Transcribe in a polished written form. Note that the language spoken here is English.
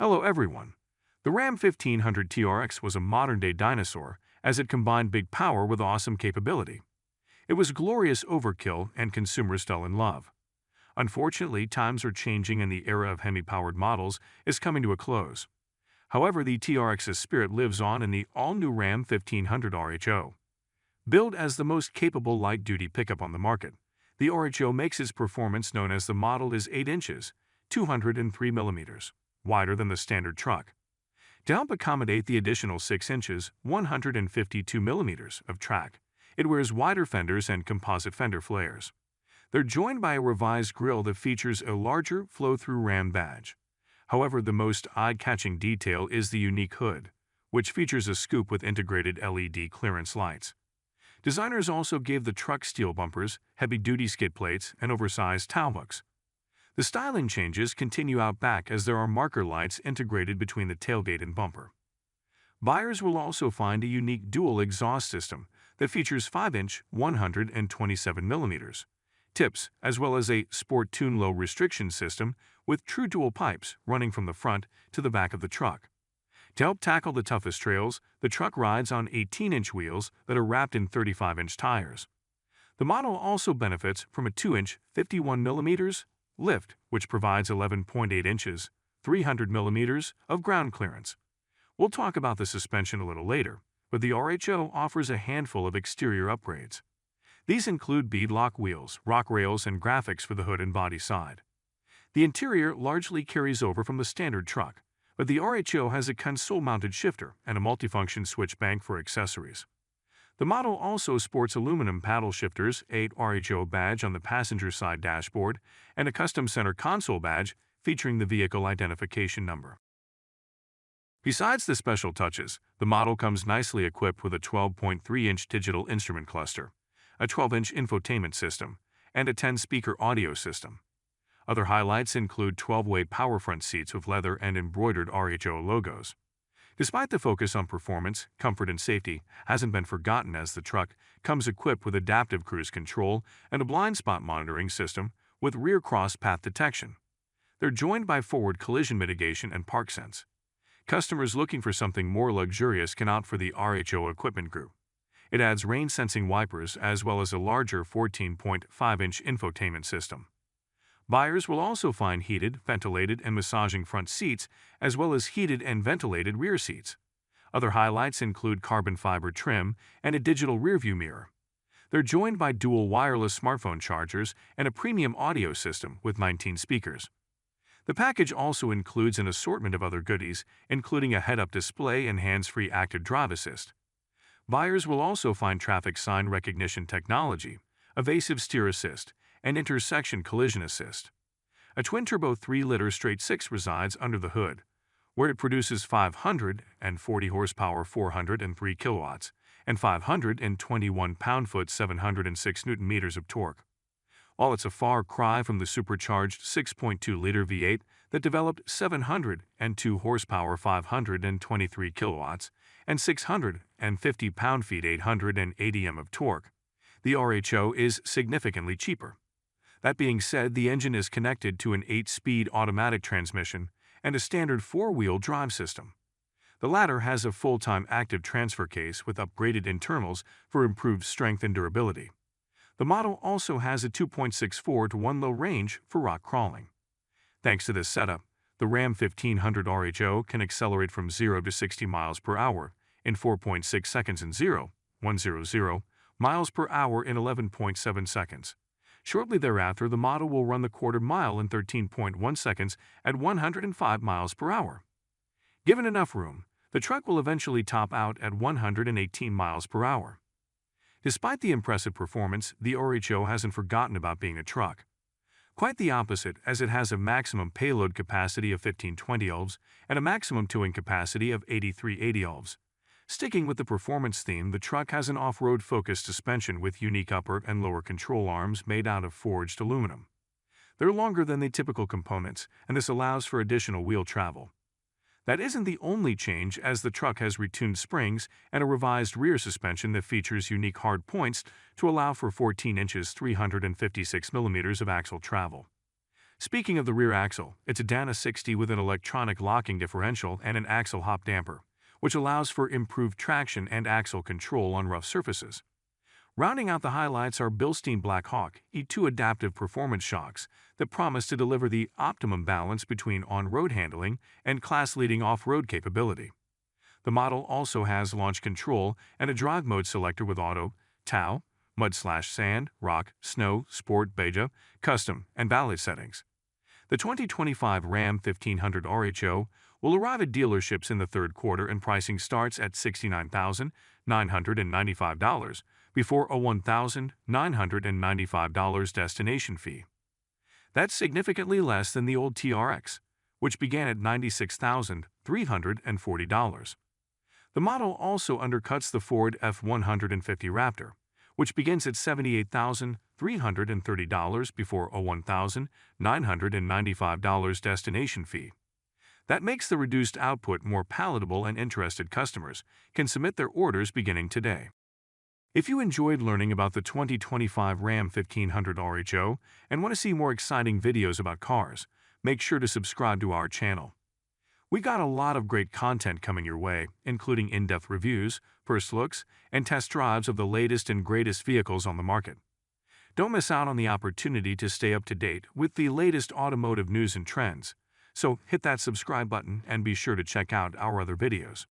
Hello everyone. The Ram 1500 TRX was a modern-day dinosaur as it combined big power with awesome capability. It was glorious overkill and consumers fell in love. Unfortunately, times are changing and the era of Hemi-powered models is coming to a close. However, the TRX's spirit lives on in the all-new Ram 1500 RHO. Billed as the most capable light-duty pickup on the market, the RHO makes its performance known as the model is 8 inches, 203 millimeters, wider than the standard truck. To help accommodate the additional 6 inches, 152 millimeters of track, it wears wider fenders and composite fender flares. They're joined by a revised grille that features a larger flow-through Ram badge. However, the most eye-catching detail is the unique hood, which features a scoop with integrated LED clearance lights. Designers also gave the truck steel bumpers, heavy-duty skid plates, and oversized tail hooks. The styling changes continue out back as there are marker lights integrated between the tailgate and bumper. Buyers will also find a unique dual exhaust system that features 5-inch 127 millimeters tips as well as a Sport Tune low restriction system with true dual pipes running from the front to the back of the truck. To help tackle the toughest trails, the truck rides on 18-inch wheels that are wrapped in 35-inch tires. The model also benefits from a 2-inch 51 millimeters lift, which provides 11.8 inches, 300 millimeters of ground clearance. We'll talk about the suspension a little later, but the RHO offers a handful of exterior upgrades. These include beadlock wheels, rock rails, and graphics for the hood and body side. The interior largely carries over from the standard truck, but the RHO has a console-mounted shifter and a multifunction switch bank for accessories. The model also sports aluminum paddle shifters, a RHO badge on the passenger side dashboard, and a custom center console badge featuring the vehicle identification number. Besides the special touches, the model comes nicely equipped with a 12.3-inch digital instrument cluster, a 12-inch infotainment system, and a 10-speaker audio system. Other highlights include 12-way power front seats with leather and embroidered RHO logos. Despite the focus on performance, comfort and safety hasn't been forgotten as the truck comes equipped with adaptive cruise control and a blind spot monitoring system with rear cross path detection. They're joined by forward collision mitigation and park sense. Customers looking for something more luxurious can opt for the RHO equipment group. It adds rain-sensing wipers as well as a larger 14.5-inch infotainment system. Buyers will also find heated, ventilated, and massaging front seats, as well as heated and ventilated rear seats. Other highlights include carbon fiber trim and a digital rearview mirror. They're joined by dual wireless smartphone chargers and a premium audio system with 19 speakers. The package also includes an assortment of other goodies, including a head-up display and hands-free active drive assist. Buyers will also find traffic sign recognition technology, evasive steer assist, and intersection collision assist. A twin-turbo 3-liter straight-six resides under the hood, where it produces 540 horsepower 403 kilowatts and 521 pound-foot 706 newton-meters of torque. While it's a far cry from the supercharged 6.2-liter V8 that developed 702 horsepower 523 kilowatts and 650 pound-feet 880 Nm of torque, the RHO is significantly cheaper. That being said, the engine is connected to an 8-speed automatic transmission and a standard 4-wheel drive system. The latter has a full-time active transfer case with upgraded internals for improved strength and durability. The model also has a 2.64-to-1 low range for rock crawling. Thanks to this setup, the Ram 1500 RHO can accelerate from 0 to 60 miles per hour in 4.6 seconds and 100 miles per hour in 11.7 seconds. Shortly thereafter, the model will run the quarter mile in 13.1 seconds at 105 miles per hour. Given enough room, the truck will eventually top out at 118 miles per hour. Despite the impressive performance, the RHO hasn't forgotten about being a truck. Quite the opposite, as it has a maximum payload capacity of 1520 elves and a maximum towing capacity of 8380 elves. Sticking with the performance theme, the truck has an off-road focused suspension with unique upper and lower control arms made out of forged aluminum. They're longer than the typical components, and this allows for additional wheel travel. That isn't the only change, as the truck has retuned springs and a revised rear suspension that features unique hard points to allow for 14 inches 356 millimeters of axle travel. Speaking of the rear axle, it's a Dana 60 with an electronic locking differential and an axle hop damper, which allows for improved traction and axle control on rough surfaces. Rounding out the highlights are Bilstein Black Hawk E2 adaptive performance shocks that promise to deliver the optimum balance between on-road handling and class-leading off-road capability. The model also has launch control and a drive mode selector with auto, TOW, mud/sand, rock, snow, sport, beja, custom, and valley settings. The 2025 Ram 1500 RHO will arrive at dealerships in the third quarter and pricing starts at $69,995 before a $1,995 destination fee. That's significantly less than the old TRX, which began at $96,340. The model also undercuts the Ford F-150 Raptor, which begins at $78,330 before a $1,995 destination fee. That makes the reduced output more palatable, and interested customers can submit their orders beginning today. If you enjoyed learning about the 2025 Ram 1500 RHO and want to see more exciting videos about cars, make sure to subscribe to our channel. We got a lot of great content coming your way, including in-depth reviews, first looks, and test drives of the latest and greatest vehicles on the market. Don't miss out on the opportunity to stay up to date with the latest automotive news and trends, so hit that subscribe button and be sure to check out our other videos.